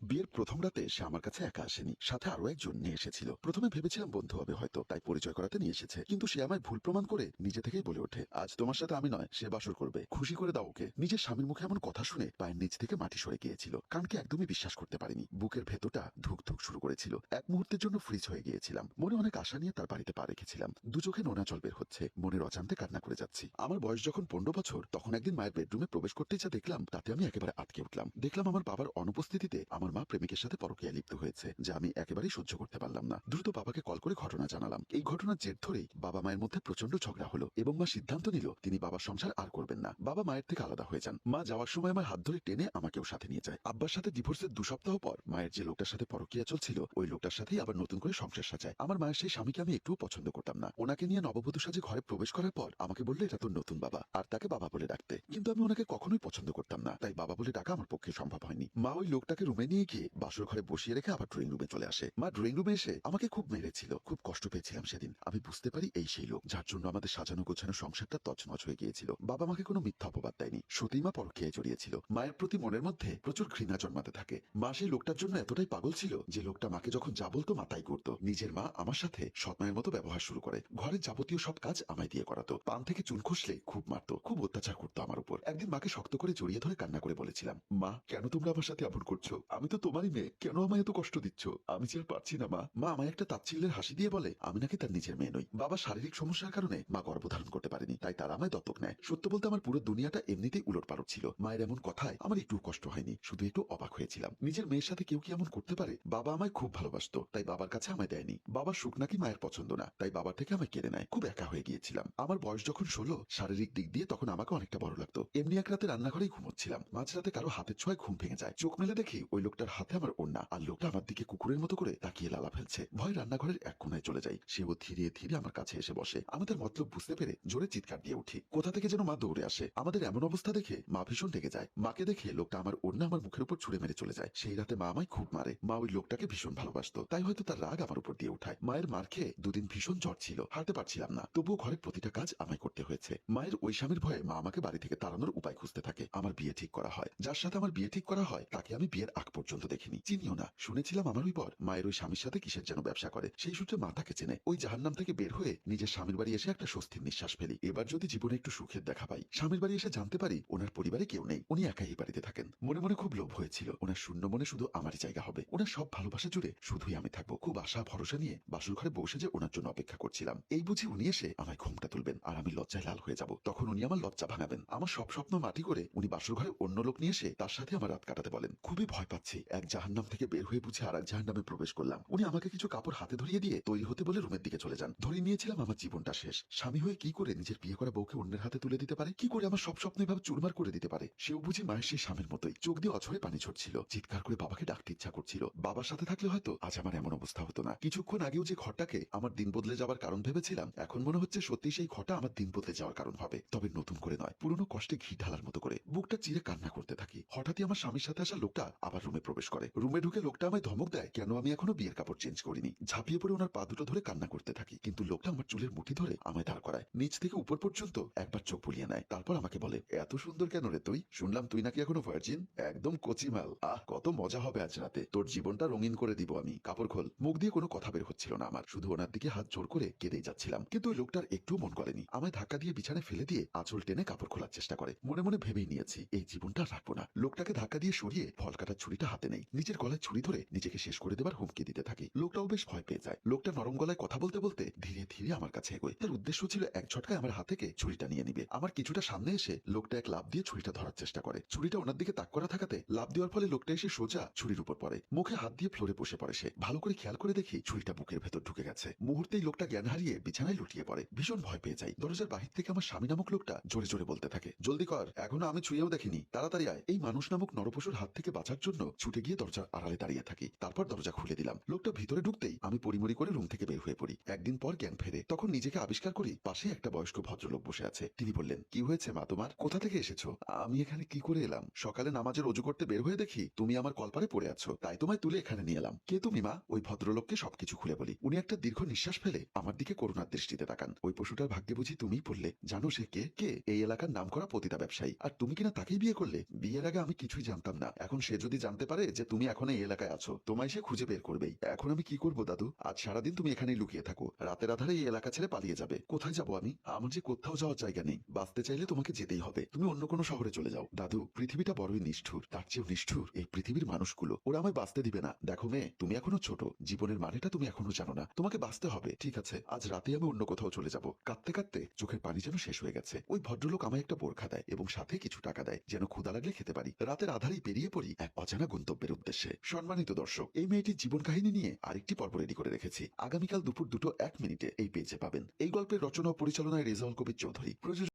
বিয়ের প্রথম রাতে সে আমার কাছে একা আসেনি, সাথে আরো একজন নিয়ে এসেছিল। প্রথমে ভেবেছিলাম বন্ধু হবে হয়তো, তাই পরিচয় করাতে নিয়ে এসেছে। কিন্তু সে আমায় ভুল প্রমাণ করে নিজে থেকেই বলে ওঠে, আজ তোমার সাথে আমি নয়, সে বাসর করবে, খুশি করে দাও ওকে। নিজের স্বামীর মুখে এমন কথা শুনে পায়ের নিচ থেকে মাটি সরে গিয়েছিল। কানকে একদমই বিশ্বাস করতে পারিনি। বুকের ভেতরটা ধুক ধুক শুরু করেছিল। এক মুহূর্তের জন্য ফ্রিজ হয়ে গিয়েছিলাম। মনে অনেক আশা নিয়ে তার বাড়িতে পা রেখেছিলাম। দু চোখে নোনা জল বের হচ্ছে, মনের অজান্তে কান্না করে যাচ্ছি। আমার বয়স যখন 15 বছর, তখন একদিন মায়ের বেডরুমে প্রবেশ করতে যা দেখলাম, তাতে আমি একেবারে আটকে উঠলাম। দেখলাম আমার বাবার অনুপস্থিতিতে আমার মা প্রেমিকের সাথে পরকীয়ায় লিপ্ত হয়েছে, যা আমি একেবারেই সহ্য করতে পারলাম না। দ্রুত বাবাকে কল করে ঘটনা জানালাম। এই ঘটনার জের ধরেই বাবা মায়ের মধ্যে প্রচন্ড ঝগড়া হলো এবং মা সিদ্ধান্ত নিল তিনি বাবার সংসার আর করবেন না। বাবা মায়ের থেকে আলাদা হয়ে যান। মা যাওয়ার সময় আমার হাত ধরে টেনে আমাকেও সাথে নিয়ে যায়। আব্বার সাথে ডিভোর্সের 2 সপ্তাহ পর মায়ের যে লোকটার সাথে পরকীয়া চলছিল, ওই লোকটার সাথেই আবার নতুন করে সংসার সাজায়। আমার মায়ের সেই স্বামীকে আমি একটুও পছন্দ করতাম না। ওনাকে নিয়ে নববধূ সাজে ঘরে প্রবেশ করার পর আমাকে বললো এটা তোর নতুন বাবা, আর তাকে বাবা বলে ডাকতে। কিন্তু আমি ওনাকে কখনোই পছন্দ করতাম না, তাই বাবা বলে ডাকা আমার পক্ষে সম্ভব হয়নি। মা ওই লোকটাকে রুমে নিয়ে গিয়ে বাসর ঘরে বসিয়ে রেখে আবার ড্রয়িং রুমে চলে আসে। মা ড্রয়িং রুমে এসে আমাকে খুব মেরেছিল। খুব কষ্ট পেয়েছিলাম সেদিন। আমি বুঝতে পারি এই সেই লোক যার জন্য আমাদের সাজানো গোছানো সংসারটা তছনছ হয়ে গিয়েছিল। বাবা মাকে কোনো মিথ্যা অপবাদ দেয়নি, সত্যিই মা পরকীয়ায় জড়িয়েছিল। মায়ের প্রতি মনের মধ্যে প্রচুর ঘৃণা জন্মাতে থাকে। মা সেই লোকটার জন্য এতটাই পাগল ছিল যে লোকটা মাকে যখন যা বলতো মা তাই করতো। নিজের মা আমার সাথে সৎমায়ের মতো ব্যবহার শুরু করে। ঘরের যাবতীয় সব কাজ আমায় দিয়ে করাতো। পান থেকে চুল খসলে খুব মারতো, খুব অত্যাচার করতো আমার উপর। একদিন মাকে শক্ত করে জড়িয়ে ধরে কান্না করে বলেছিলাম, মা কেন তোমরা আমার সাথে এমন করছো? আমি তো তোমারই মেয়ে, কেন আমায় এত কষ্ট দিচ্ছ? আমি যে আর পারছি না মা। মা আমায় একটা তাচ্ছিল্যের হাসি দিয়ে বলে আমি নাকি তার নিজের মেয়ে নই। বাবা শারীরিক সমস্যার কারণে মা গর্ভধারণ করতে পারেনি, তাই তারা আমায় দত্তক নেয়। সত্য বলতে আমার পুরো দুনিয়াটা এমনিতেই উলটপালট ছিল। মায়ের এমন কথায় আমার একটু কষ্ট হয়নি, শুধু একটু অবাক হয়েছিলাম। নিজের মেয়ের সাথে কেউ কি এমন করতে পারে? বাবা আমায় খুব ভালোবাসতো, তাই বাবার কাছে আমায় দেয়নি। বাবার সুখ নাকি মায়ের পছন্দ না, তাই বাবার থেকে আমায় কেড়ে নেয়। খুব একা হয়ে গিয়েছিলাম। আমার বয়স যখন 16, শারীরিক দিক দিয়ে তখন আমাকে অনেকটা বড় লাগতো। এমনি এক রাতে রান্নাঘরেই ঘুমোচ্ছিলাম। মাঝরাতে কারো হাতের ছোঁয়ায় ঘুম ভেঙে যায়। চোখ মেলে দেখি ওই লোকটার হাতে আমার ওড়না, আর লোকটা আমার দিকে কুকুরের মতো করে তাকিয়ে লালা ফেলছে। ভয় রান্নাঘরের এক কোনায় চলে যাই। সেও ধীরে ধীরে আমার কাছে এসে বসে। আমাদের মতলব বুঝতে পেরে জোরে চিৎকার দিয়ে উঠি। কোথা থেকে যেন মা দৌড়ে আসে। আমাদের এমন অবস্থা দেখে মা ভীষণ রেগে যায়। মাকে দেখে লোকটা আমার ওড়না আমার মুখের উপর ছুঁড়ে মেরে চলে যায়। সেই রাতে মা আমায় খুব মারে। মা ওই লোকটাকে ভীষণ ভালোবাসতো, তাই হয়তো তার রাগ আমার উপর দিয়ে উঠায়। মায়ের মার খেয়ে দুদিন ভীষণ জ্বর ছিল, হাঁটতে পারছিলাম না। তবুও ঘরের প্রতিটা কাজ আমায় করতে হয়েছে। মায়ের ওই স্বামীর ভয়ে মা আমাকে বাড়ি থেকে তাড়ানোর উপায় খুঁজতে থাকে। আমার বিয়ে ঠিক করা হয়। যার সাথে আমার বিয়ে ঠিক করা হয় তাকে আমি বিয়ের আগ পর্যন্ত দেখিনি, চিনিও না। শুনেছিলাম আমার ওই বর মায়ের ওই স্বামীর সাথে কিসের যেন ব্যবসা করে। সেই সূত্রে মা তাকে চেনে। ওই জাহান্নাম থেকে বের হয়ে নিজের স্বামীর বাড়ি এসে একটা স্বস্তির নিঃশ্বাস ফেলি। এবার যদি জীবনে একটু সুখের দেখা পাই। স্বামীর বাড়ি এসে জানতে পারি ওনার পরিবারে কেউ নেই, উনি একাই এই বাড়িতে থাকেন। মনে মনে খুব লোভ হয়েছিল, ওনার শূন্য মনে শুধু আমারই জায়গা হবে। ওনার সব ভালোবাসা জুড়ে শুধুই আমি থাকবো। খুব আশা ভরসা নিয়ে বাসুর ঘরে বসে যে ওনার জন্য অপেক্ষা করছিলাম। এই বুঝি উনি এসে আমায় ঘুমটা তুলবেন, আর আমি লজ্জায় লাল হয়ে যাব। তখন উনি আমার লজ্জা ভাঙাবেন। আমার সব স্বপ্ন মাটি করে উনি বাসুর ঘরে অন্য লোক নিয়ে এসে তার সাথে আমার রাত কাটাতে বলেন। খুবই ভয় পাচ্ছি। এক জাহান্নাম থেকে বের হয়ে বুঝে আর এক জাহান্নামে প্রবেশ করলাম। উনি আমাকে কিছু কাপড় হাতে ধরিয়ে দিয়ে তৈরি হতে বলে রুমের দিকে চলে যান। ধরে নিয়েছিলাম আমার জীবনটা শেষ। স্বামী হয়ে কি করে নিজের বিয়ে করা বউকে অন্যের হাতে তুলে দিতে পারে? কি করে আমার সব স্বপ্ন এভাবে চুরমার করে দিতে পারে? সেও বুঝি মায়ের সেই স্বামীর মতোই। চোখ দিয়ে অঝরে পানি ঝরছিল। চিৎকার করে বাবাকে ডাকতে ইচ্ছা করছিল। বাবার সাথে থাকলে হয়তো আজ আমার এমন অবস্থা হতো না। কিছুক্ষণ আগেও যে ঘরটাকে আমার দিন বদলে যাওয়ার কারণ ভেবেছিলাম, এখন মনে হচ্ছে সত্যি সেই ঘরটা আমার দিন বদলে যাওয়ার কারণ হবে। তবে নতুন করে নয়, পুরনো কষ্টে ঘি ঢালার মতো করে। বুকটা চিরে কান্না করতে থাকি। হঠাৎই আমার স্বামীর সাথে আসা লোকটা আবার রুমে প্রবেশ করে। রুমে ঢুকে লোকটা আমায় ধমক দেয় কেন আমি এখনো বিয়ের কাপড় চেঞ্জ করিনি। ঝাঁপিয়ে পড়ে ওনার পা দুটো ধরে কান্না করতে থাকি। কিন্তু লোকটা আমার চুলের মুঠি ধরে আমায় দাঁড় করায়। নিচ থেকে উপর পর্যন্ত একবার চোখ বুলিয়ে নেয়। তারপর আমাকে বলে, এত সুন্দর কেন রে তুই? শুনলাম তুই নাকি এখনো ভার্জিন। একদম কচি মাল। আহ, কত মজা হবে আজ রাতে। তোর জীবনটা রঙিন করে দিব আমি। কাপড় খোল। মুখ দিয়ে কোনো কথা বের হচ্ছিল না আমার। শুধু ওনার দিকে হাত জোর করে কেঁদেই যাচ্ছিলাম। কিন্তু ওই লোকটার একটু মন গলেনি। আমায় ধাক্কা দিয়ে বিছানায় ফেলে দিয়ে আঁচল টেনে কাপড় খোলার চেষ্টা করে। মনে মনে ভেবেই নিয়েছি এই জীবনটা আর রাখবো না। লোকটাকে ধাক্কা দিয়ে সরিয়ে ফল কাটার ছুরিটা হাতে নেই। নিজের গলায় ছুরি ধরে নিজেকে শেষ করে দেবার হুমকি দিতে থাকি। লোকটাও বেশ ভয় পেয়ে যায়। লোকটা নরম গলায় কথা বলতে বলতে ধীরে ধীরে আমার কাছে এগোয়। তার উদ্দেশ্য ছিল এক ঝটকায় আমার হাত থেকে ছুরিটা নিয়ে নিবে। আমার কিছুটা সামনে এসে লোকটা এক লাফ দিয়ে ছুরিটা ধরার চেষ্টা করে। ছুরিটা ওনার দিকে তাক করা থাকাতে লাফ দেওয়ার ফলে লোকটা এসে সোজা ছুরির উপর পড়ে। মুখে হাত দিয়ে ফ্লোরে বসে পড়ে সে। ভালো করে খেয়াল করে দেখি ছুরিটা বুকের ভেতর ঢুকে গেছে। মুহূর্তেই লোকটা জ্ঞান হারিয়ে বিছানায় লুটিয়ে পড়ে। ভীষণ ভয় পেয়ে যাই। দরজার বাহির থেকে আমার স্বামী নামক লোকটা জোরে জোরে বলতে থাকে, জলদি কর, এখনো আমি ছুঁয়েও দেখিনি, তাড়াতাড়ি আয়। এই মানুষ নামক নরপশুর হাত থেকে বাঁচার জন্য ছুটে গিয়ে দরজার আড়ালে দাঁড়িয়ে থাকি। তারপর দরজা খুলে দিলাম। লোকটা ভিতরে ঢুকতেই আমি পরিমরি করে রুম থেকে বের হয়ে পড়ি। একদিন পর জ্ঞান ফেরে। তখন নিজেকে আবিষ্কার করি পাশে একটা বয়স্ক ভদ্রলোক বসে আছে। তিনি বললেন, কি হয়েছে মা তোমার? কোথা থেকে এসেছো? আমি এখানে কি করে এলাম? সকালে নামাজের অজু করতে বের হয়ে দেখি তুমি আমার কলপারে পড়ে আছো, তাই তোমায় তুলে এখানে নিয়ে এলাম। কে তুমি মা? ওই ভদ্রলোককে সবকিছু খুলে বলি। উনি একটা দীর্ঘ নিঃশ্বাস ফেলে আমার দিকে করুণার দৃষ্টিতে তাকান। ওই পশুটার ভাগ্যে বুঝি তুমিই পড়লে। জানো সে কে? কে? এই এলাকার নামকরা পতিতা ব্যবসায়ী। আর তুমি কিনা তাকেই বিয়ে করলে? বিয়ের আগে আমি কিছুই জানতাম না। এখন সে যদি জানতে পারে পারে যে তুমি এখন এই এলাকায় আছো, তোমায় সে খুঁজে বের করবেই। এখন আমি কি করবো দাদু? আজ সারাদিন তুমি এখানেই লুকিয়ে থাকো, রাতের আধারে এই এলাকা ছেড়ে পালিয়ে যাবে। কোথায় যাবো আমি? আমার যে কোথাও যাওয়ার জায়গা নেই। বাঁচতে চাইলে তোমাকে যেতেই হবে, তুমি অন্য কোনো শহরে চলে যাও। দাদু, পৃথিবীটা বড়ই নিষ্ঠুর, তার চেয়েও নিষ্ঠুর এই পৃথিবীর মানুষগুলো। ওরা আমায় বাঁচতে দিবে না। দেখো মেয়ে, তুমি এখনো ছোট, জীবনের মানেটা তুমি এখনো জানো না, তোমাকে বাঁচতে হবে। ঠিক আছে, আজ রাতে আমি অন্য কোথাও চলে যাব। কাঁদতে কাঁদতে চোখের পানি যেন শেষ হয়ে গেছে। ওই ভদ্রলোক আমায় একটা বোরখা দেয় এবং সাথে কিছু টাকা দেয়, যেন ক্ষুধা লাগলে খেতে পারি। রাতের আধারেই বেরিয়ে পড়ি এক অজানা গন্তব্যের উদ্দেশ্যে। সম্মানিত দর্শক, এই মেয়েটির জীবন কাহিনী নিয়ে আরেকটি পর্ব রেডি করে রেখেছি। আগামীকাল দুপুর 2:01 এই পেজে পাবেন। এই গল্পের রচনা ও পরিচালনায় রেজাউল কবির চৌধুরী। প্রযোজক